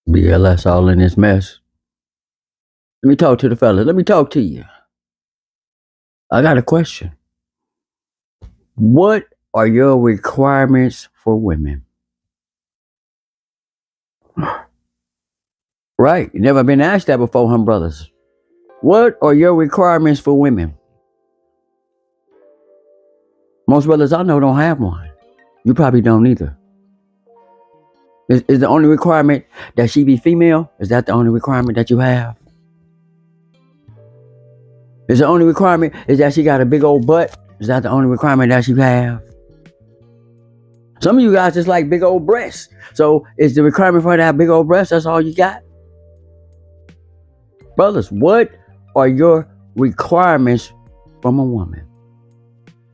BLS all in this mess. Let me talk to the fella. Let me talk to you. I got a question. What are your requirements for women? Right. You never been asked that before, huh, brothers? What are your requirements for women? Most brothers I know don't have one. You probably don't either. Is the only requirement that she be female? Is that the only requirement that you have? Is the only requirement is that she got a big old butt? Is that the only requirement that you have? Some of you guys just like big old breasts. So is the requirement for her to have big old breasts? That's all you got? Brothers, what are your requirements from a woman?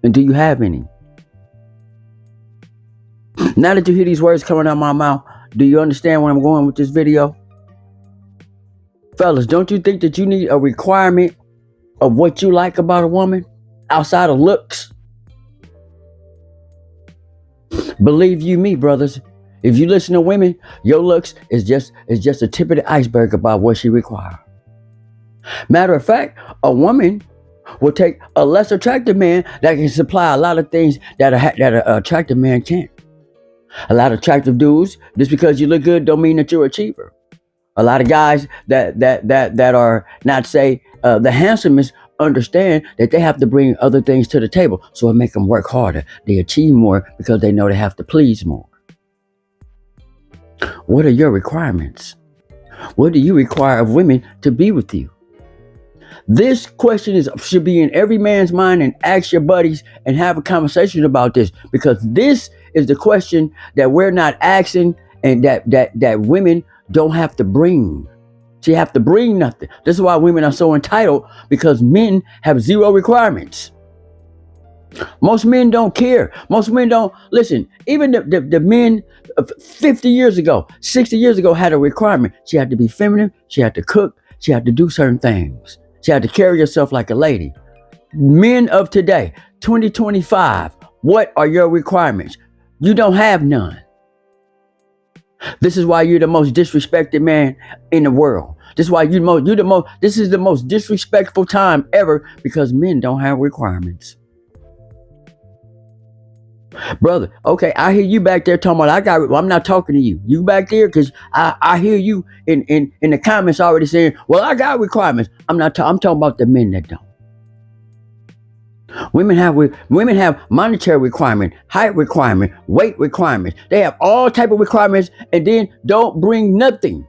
And do you have any? Now that you hear these words coming out of my mouth, do you understand where I'm going with this video? Fellas, don't you think that you need a requirement of what you like about a woman outside of looks? Believe you me, brothers, if you listen to women, your looks is just a tip of the iceberg about what she requires. Matter of fact, a woman will take a less attractive man that can supply a lot of things that an attractive man can't. A lot of attractive dudes, just because you look good don't mean that you're an achiever. A lot of guys that are not say the handsomest understand that they have to bring other things to the table, so it make them work harder. They achieve more because they know they have to please more. What are your requirements? What do you require of women to be with you? This question should be in every man's mind, and ask your buddies and have a conversation about this, because this is the question that we're not asking, and that women don't have to bring. She have to bring nothing. This is why women are so entitled, because men have zero requirements. Most men don't care. Most men don't listen. Even the men 50 years ago, 60 years ago had a requirement. She had to be feminine. She had to cook. She had to do certain things. She had to carry herself like a lady. Men of today, 2025, what are your requirements? You don't have none. This is why you're the most disrespected man in the world. This is why this is the most disrespectful time ever, because men don't have requirements. Brother, okay, I hear you back there talking about I'm not talking to you. You back there, because I hear you in the comments already saying, well, I got requirements. I'm talking about the men that don't. Women have monetary requirement, height requirement, weight requirements. They have all type of requirements, and then don't bring nothing.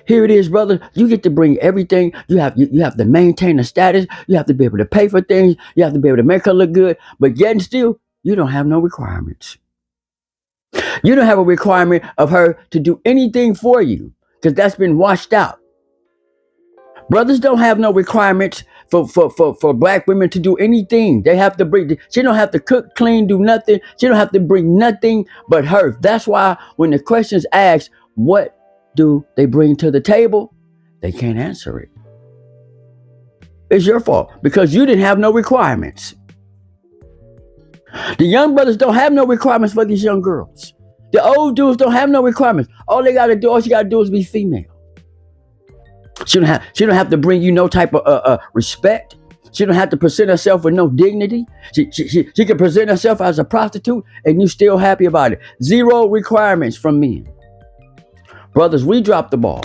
Here it is, brother. You get to bring everything. You have to maintain a status. You have to be able to pay for things. You have to be able to make her look good. But yet and still, you don't have no requirements. You don't have a requirement of her to do anything for you, because that's been washed out. Brothers don't have no requirements for black women to do anything. They have to bring. She don't have to cook, clean, do nothing. She don't have to bring nothing but her. That's why when the question's asked, what do they bring to the table? They can't answer it. It's your fault, because you didn't have no requirements. The young brothers don't have no requirements for these young girls. The old dudes don't have no requirements. All she gotta do is be female. She don't have to bring you no type of respect. She don't have to present herself with no dignity. She can present herself as a prostitute, and you still happy about it. Zero requirements from men. Brothers, we dropped the ball.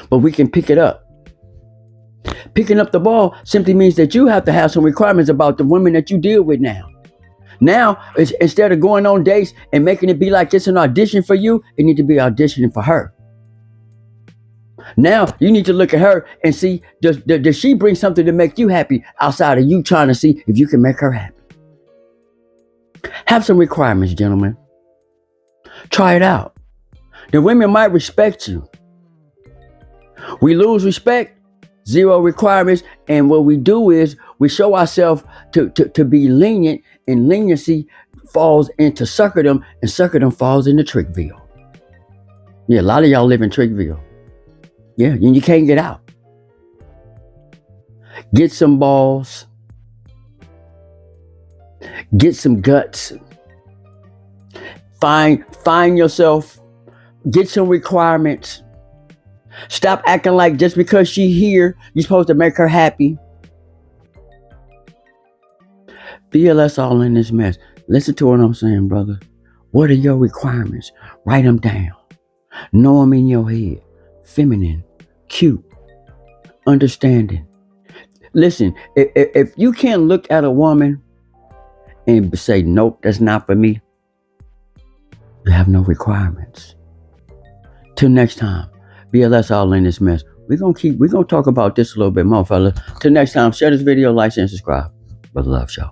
But we can pick it up. Picking up the ball simply means that you have to have some requirements about the women that you deal with now. Now, instead of going on dates and making it be like it's an audition for you, it needs to be auditioning for her. Now, you need to look at her and see, does she bring something to make you happy outside of you trying to see if you can make her happy? Have some requirements, gentlemen. Try it out. The women might respect you. We lose respect, zero requirements, and what we do is we show ourselves to be lenient, and leniency falls into suckerdom, and suckerdom falls into Trickville. Yeah, a lot of y'all live in Trickville. Yeah, and you can't get out. Get some balls. Get some guts. Find yourself. Get some requirements. Stop acting like just because she here, you're supposed to make her happy. BLS all in this mess. Listen to what I'm saying, brother. What are your requirements? Write them down. Know them in your head. Feminine, cute, understanding. Listen, if you can't look at a woman and say, nope, that's not for me, you have no requirements. Till next time, BLS all in this mess. We're gonna talk about this a little bit more, fellas. Till next time, share this video, like, and subscribe. Brother Love Show.